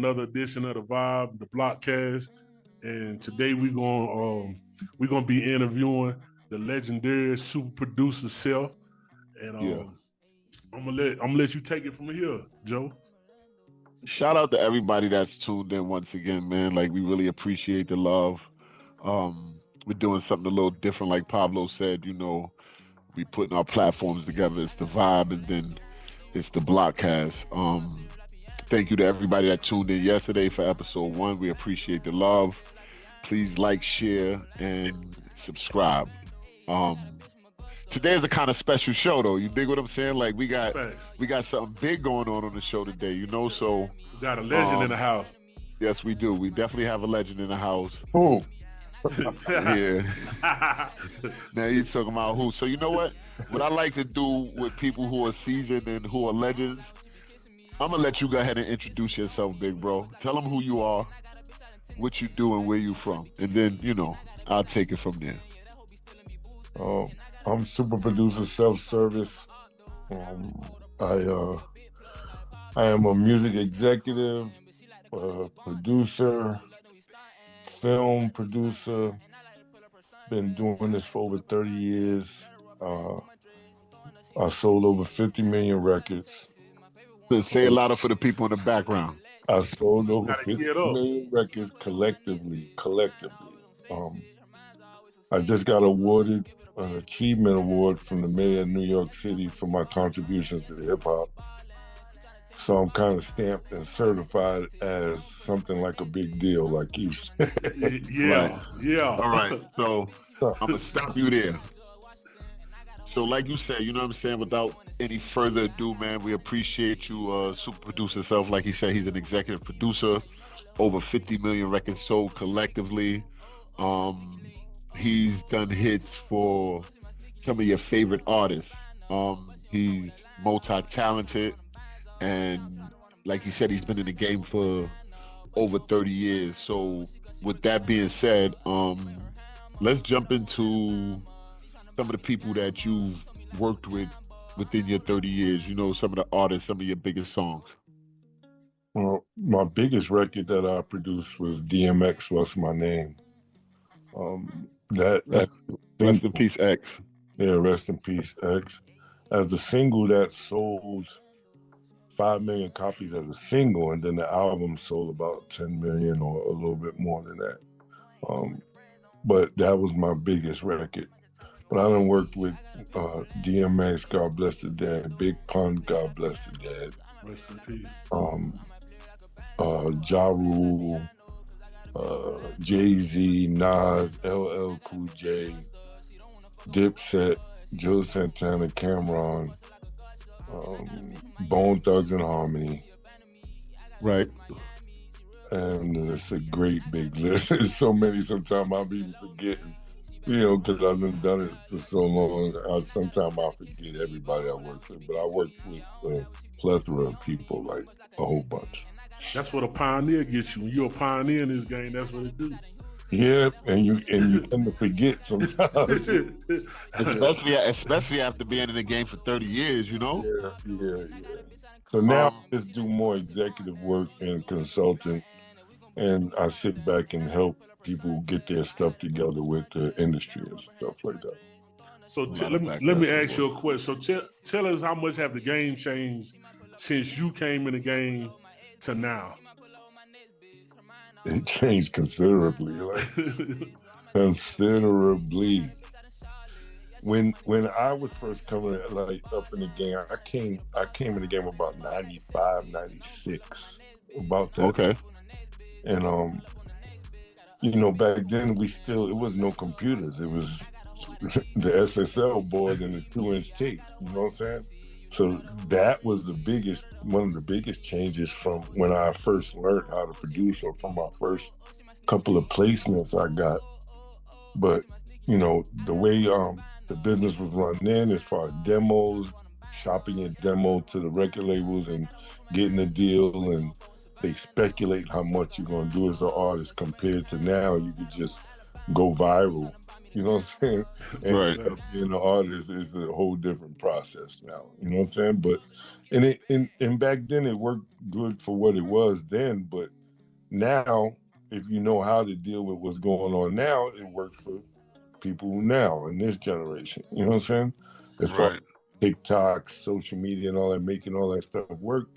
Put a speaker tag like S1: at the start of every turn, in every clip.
S1: another edition of the Vibe, the Blockcast, and today we're gonna be interviewing the legendary super producer Self, and I'm gonna let you take it from here, Joe.
S2: Shout out to everybody that's tuned in once again, man. Like, we really appreciate the love. We're doing something a little different, like Pablo said. We putting our platforms together. It's the Vibe, and then it's the Blockcast. Thank you to everybody that tuned in yesterday for episode 1. We appreciate the love. Please like, share, and subscribe. Today is a kind of special show, though. You dig what I'm saying? Like, we got something big going on the show today. So
S1: we got a legend in the house.
S2: Yes, we do. We definitely have a legend in the house.
S3: Who?
S2: Yeah. Now you're talking about who? So you know what? What I like to do with people who are seasoned and who are legends, I'm gonna let you go ahead and introduce yourself, big bro. Tell them who you are, what you do, and where you from, and then I'll take it from there.
S3: I'm super producer, self-service. I am a music executive, producer, film producer. Been doing this for over 30 years. I sold over 50 million records.
S2: Say it louder for the people in the background.
S3: I sold over 50 million records collectively. I just got awarded an achievement award from the mayor of New York City for my contributions to hip hop. So I'm kind of stamped and certified as something like a big deal, like you said.
S1: Yeah.
S2: All right. So I'm gonna stop you there. So like you said, you know what I'm saying, without any further ado, man, we appreciate you, super producer Self. Like he said, he's an executive producer, over 50 million records sold collectively. He's done hits for some of your favorite artists. He's multi-talented, and like he said, he's been in the game for over 30 years. So with that being said, let's jump into some of the people that you've worked with within your 30 years, some of the artists, some of your biggest songs.
S3: Well, my biggest record that I produced was DMX, What's My Name.
S2: Rest in peace, X.
S3: Yeah, rest in peace, X. As a single, that sold 5 million copies as a single, and then the album sold about 10 million or a little bit more than that. But that was my biggest record. But I done worked with DMX, God bless the dead, Big Pun, God bless the dead.
S1: Rest in peace.
S3: Ja Rule, Jay-Z, Nas, LL Cool J, Dipset, Juelz Santana, Camron, Bone Thugs and Harmony.
S2: Right.
S3: And it's a great big list. There's so many, sometimes I'll be forgetting, because I've done it for so long. Sometimes I forget everybody I work with, but I work with a plethora of people, like a whole bunch.
S1: That's what a pioneer gets you. When you're a pioneer in this game, that's what it do.
S3: Yeah, and you tend to forget sometimes.
S2: especially after being in the game for 30 years,
S3: Yeah. So now I just do more executive work and consulting, and I sit back and help people get their stuff together with the industry and stuff like that.
S1: So let me ask you a question. So tell us, how much have the game changed since you came in the game to now?
S3: It changed considerably, considerably. When I was first coming up in the game, I came in the game about 95, 96, about that.
S2: Okay.
S3: And back then it was no computers. It was the SSL board and the 2-inch tape. You know what I'm saying? So that was one of the biggest changes from when I first learned how to produce, or from my first couple of placements I got. But, the way the business was run then, as far as demos, shopping your demo to the record labels and getting a deal, and they speculate how much you're going to do as an artist, compared to now, you could just go viral. You know what I'm saying? And
S2: right.
S3: Being an artist is a whole different process now. You know what I'm saying? But and back then it worked good for what it was then, but Now, if you know how to deal with what's going on now, it works for people now in this generation. You know what I'm saying? As far as TikTok, social media, and all that, making all that stuff work.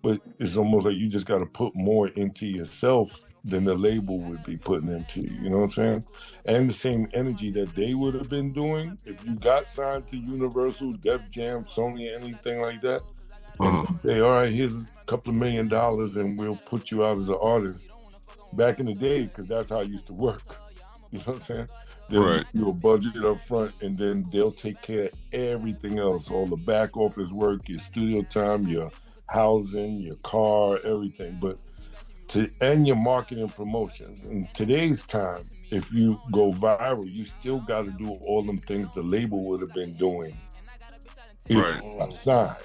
S3: But it's almost like you just got to put more into yourself than the label would be putting into you. You know what I'm saying? And the same energy that they would have been doing if you got signed to Universal, Def Jam, Sony, anything like that, and they say, all right, here's a couple of $1 million and we'll put you out as an artist. Back in the day, because that's how it used to work. You know what I'm saying? They'll give you a budget up front, and then they'll take care of everything else, all the back office work, your studio time, your housing, your car, everything. And your marketing promotions. In today's time, if you go viral, you still got to do all them things the label would have been doing if I signed.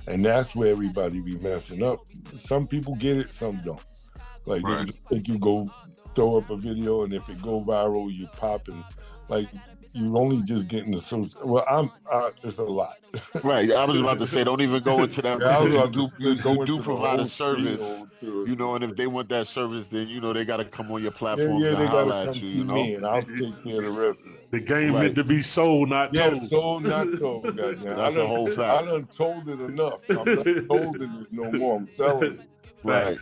S3: And that's where everybody be messing up. Some people get it, some don't. Like they just think you go throw up a video, and if it go viral, you pop, and like you only just getting the social. Well, it's a lot.
S2: Right. I was about to say, don't even go into that. You do provide a service, you know, and if they want that service, then you know they got to come on your platform and holler at you. You know,
S3: me and I'll take care of the rest of it.
S1: The game meant to be sold, not told.
S3: Sold, not told.
S2: That's a whole fact.
S3: I done told it enough. I'm not holding it no more. I'm selling it.
S2: Right.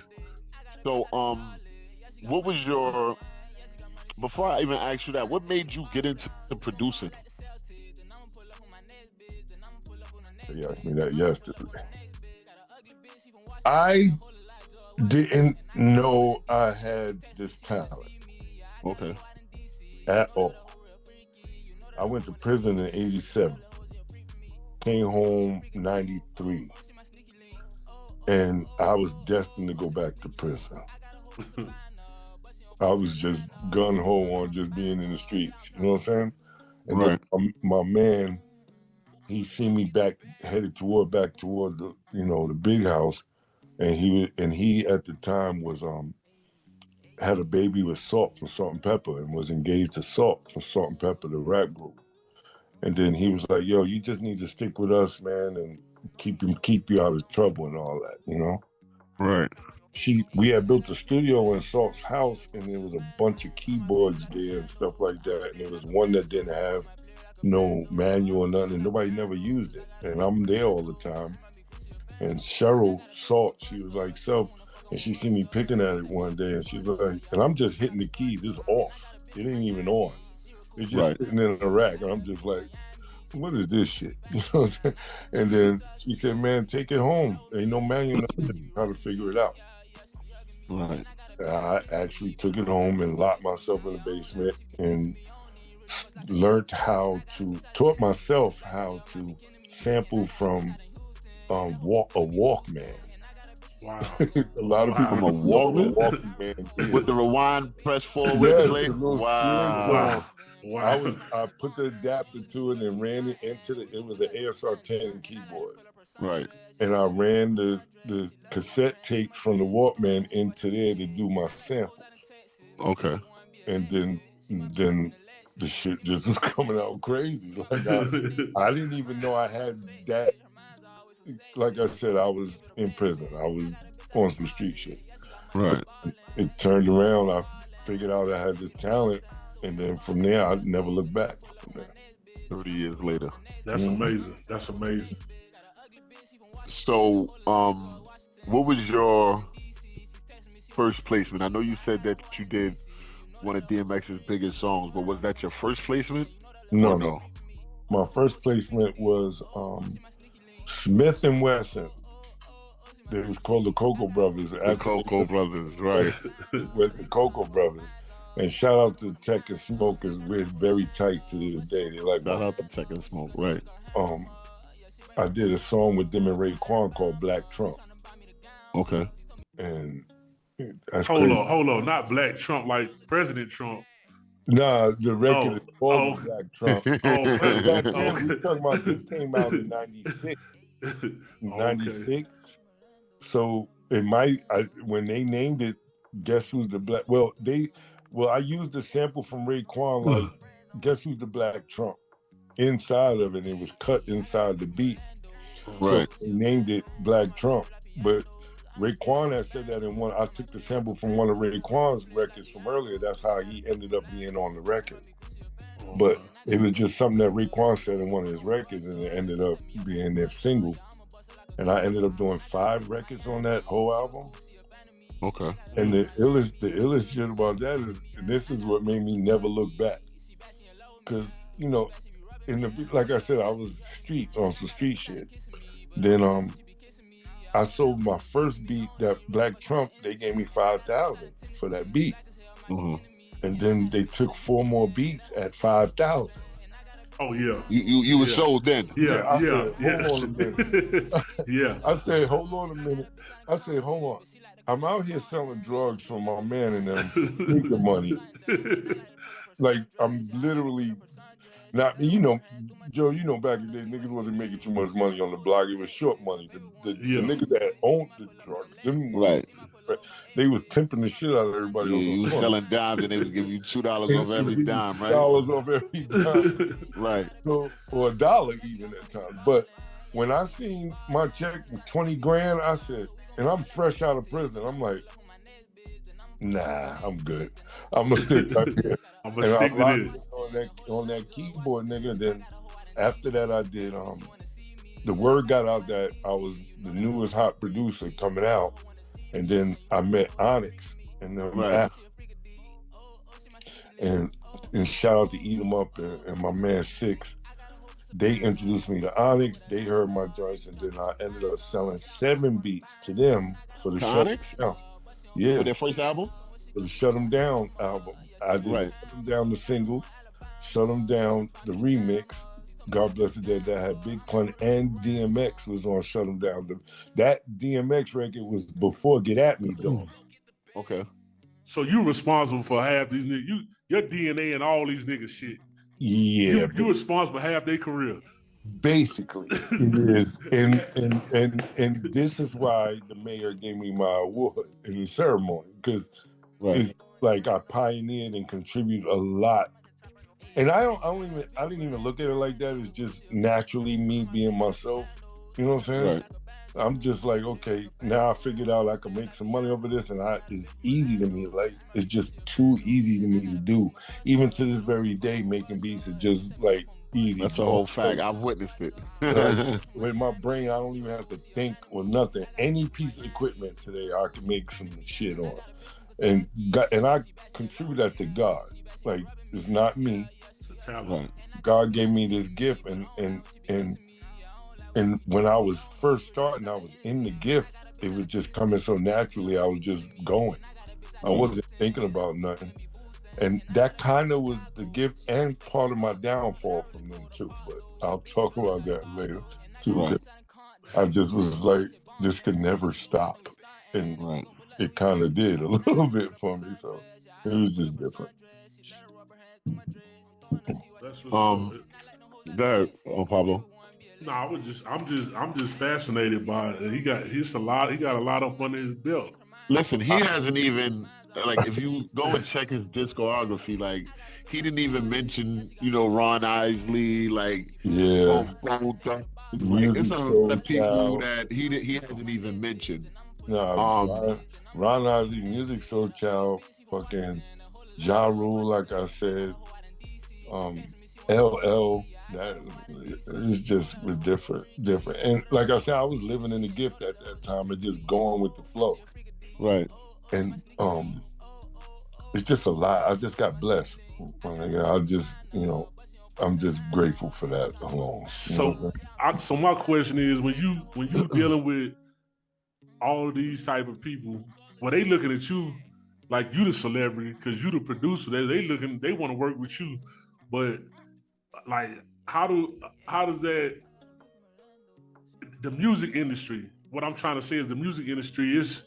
S2: So, what was your? Before I even ask you that, what made you get into producing?
S3: You asked me that yesterday. I didn't know I had this talent.
S2: Okay.
S3: At all. I went to prison in 87. Came home 93. And I was destined to go back to prison. I was just gung-ho on just being in the streets. You know what I'm saying? And then my man, he seen me headed back toward the, you know, the big house. And he at the time was had a baby with Salt from Salt and Pepper and was engaged to Salt from Salt and Pepper, the rap group. And then he was like, yo, you just need to stick with us, man, and keep you out of trouble and all that, you know?
S2: Right.
S3: We had built a studio in Salt's house, and there was a bunch of keyboards there and stuff like that. And there was one that didn't have no manual or nothing, and nobody never used it. And I'm there all the time. And Cheryl Salt, she was like, and she seen me picking at it one day, and she's like, and I'm just hitting the keys, it's off. It ain't even on. It's just sitting in a rack, and I'm just like, what is this shit? You know what I'm saying? And then she said, man, take it home. Ain't no manual, how to figure it out.
S2: Right.
S3: I actually took it home and locked myself in the basement and taught myself how to sample from a Walkman.
S1: Wow.
S3: A lot of people
S2: from a Walkman with the rewind press forward play.
S3: Wow. I put the adapter to it and ran it into it was an ASR 10 keyboard.
S2: Right.
S3: And I ran the cassette tapes from the Walkman into there to do my samples.
S2: Okay.
S3: And then the shit just was coming out crazy. Like I didn't even know I had that. Like I said, I was in prison. I was on some street shit.
S2: Right.
S3: But it turned around. I figured out I had this talent. And then from there, I never looked back from there.
S2: 30 years later.
S1: That's amazing. That's amazing.
S2: So, what was your first placement? I know you said that you did one of DMX's biggest songs, but was that your first placement?
S3: No. My first placement was Smith and Weston. It was called the Cocoa Brothers.
S2: The Cocoa Brothers, right.
S3: With the Cocoa Brothers. And shout out to Tech and Smoke, because we're very tight to this day. They like
S2: shout out to Tech and Smoke, right.
S3: I did a song with them and Raekwon called Black Trump.
S2: Okay.
S3: And that's
S1: Hold on, not Black Trump, like President Trump.
S3: Nah, the record is called Black Trump. We're talking about this came out in 96. 96. So it might, when they named it, Guess Who's the Black? Well, I used the sample from Raekwon, like, Guess Who's the Black Trump? Inside of it, it was cut inside the beat.
S2: Right.
S3: So they named it Black Trump. But Raekwon had said that in one. I took the sample from one of Raekwon's records from earlier. That's how he ended up being on the record. But it was just something that Raekwon said in one of his records, and it ended up being their single. And I ended up doing 5 records on that whole album.
S2: Okay.
S3: And the illest shit about that is, and this is what made me never look back. Because, you know, like I said, I was on some street shit. Then I sold my first beat, that Black Trump. They gave me $5,000 for that beat.
S2: Mm-hmm.
S3: And then they took 4 more beats at $5,000.
S1: Oh yeah.
S2: You were sold then.
S1: Yeah.
S3: Said, hold on a minute.
S1: Yeah.
S3: I said, hold on a minute. I said, hold on. I'm out here selling drugs for my man and them sneaker money. Like, I'm literally not, you know, Joe, you know, back in the day, niggas wasn't making too much money on the block. It was short money. The niggas that owned the drugs, they was pimping the shit out of everybody else.
S2: You was selling dimes and they was giving you $2 off every dime, right?
S3: $2 off every dime.
S2: Right.
S3: So, or $1 even at times. But when I seen my check with 20 grand, I said, and I'm fresh out of prison, I'm like, nah, I'm good. I'm gonna stick right here.
S1: I'm gonna stick to
S3: this. On that keyboard, nigga. Then after that, I did, the word got out that I was the newest hot producer coming out. And then I met Onyx and then and shout out to Eat 'em Up and my man Six. They introduced me to Onyx. They heard my joints, and then I ended up selling 7 beats to them for the Shut 'em Down. Yeah,
S2: for their first album.
S3: For the Shut 'em Down album, I did Shut 'em Down the single, Shut 'em Down the remix. God Bless the Dead, that had Big Pun and DMX was on Shut 'em Down. That DMX record was before Get At Me, though.
S2: Okay.
S1: So you responsible for half these niggas. Your DNA and all these niggas shit.
S3: Yeah.
S1: You responsible for half their career.
S3: Basically, it is. And this is why the mayor gave me my award in the ceremony. Because it's like I pioneered and contributed a lot. And I didn't even look at it like that. It's just naturally me being myself. You know what I'm saying?
S2: Right.
S3: I'm just like, okay, now I figured out I can make some money over this, and it's easy to me. Like, it's just too easy to me to do. Even to this very day, making beats is just like easy.
S2: That's a whole fact. I've witnessed it.
S3: With my brain, I don't even have to think or nothing. Any piece of equipment today, I can make some shit on. And I contribute that to God. Like, it's not me.
S1: Right.
S3: God gave me this gift, and when I was first starting, I was in the gift. It was just coming so naturally. I was just going. I wasn't thinking about nothing, and that kind of was the gift and part of my downfall from them too. But I'll talk about that later too.
S2: Right.
S3: I just was like, this could never stop, and it kind of did a little bit for me. So it was just different.
S1: That's
S2: go ahead, Pablo.
S1: No, I'm just fascinated by it. He got a lot up under his belt.
S2: Listen, he hasn't even, like, if you go and check his discography, like, he didn't even mention, Ron Isley, like, it's a lot of people that he hasn't even mentioned.
S3: No, Ron Isley, Music Soul Child, fucking Ja Rule, like I said, LL, that is just different. And like I said, I was living in the gift at that time and just going with the flow.
S2: Right.
S3: And it's just a lot. I just got blessed. I'm just grateful for that alone.
S1: So my question is, when you dealing with all of these type of people, well, they looking at you like you the celebrity because you the producer. They want to work with you, but like how does that, the music industry? What I'm trying to say is the music industry is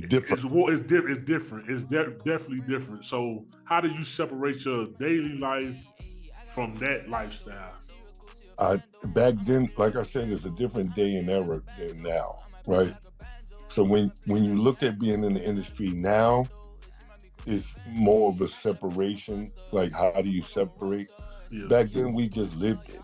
S1: different. It's different. It's definitely different. So how do you separate your daily life from that lifestyle?
S3: Back then, like I said, it's a different day and era than now, right? So when you look at being in the industry now, it's more of a separation. Like, how do you separate? Yeah. Back then, we just lived it.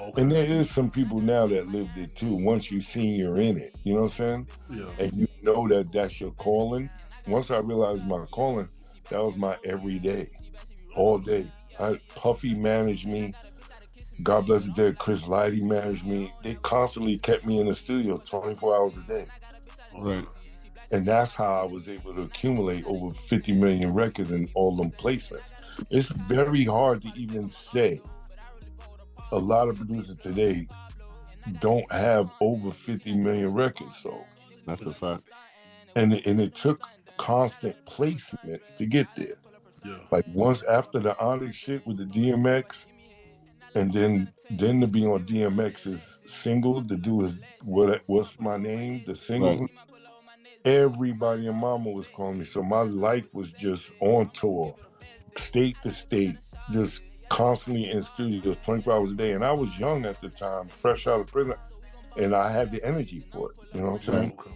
S1: Okay.
S3: And there is some people now that lived it too. Once you've seen you're in it, you know what I'm saying?
S1: Yeah.
S3: And you know that that's your calling. Once I realized my calling, that was my everyday, all day. Puffy managed me. God bless the dead, Chris Lighty managed me. They constantly kept me in the studio 24 hours a day.
S2: Right.
S3: And that's how I was able to accumulate over 50 million records and all them placements. It's very hard to even say. A lot of producers today don't have over 50 million records sold.
S2: That's a fact.
S3: And it took constant placements to get there.
S1: Yeah.
S3: Like once after the Onyx shit with the DMX, and then to be on DMX's single to do his what's my name, the single.
S2: Right.
S3: Everybody in Mama was calling me. So my life was just on tour, state to state, just constantly in studios 24 hours a day. And I was young at the time, fresh out of prison, and I had the energy for it. You know what I'm saying?
S1: Okay.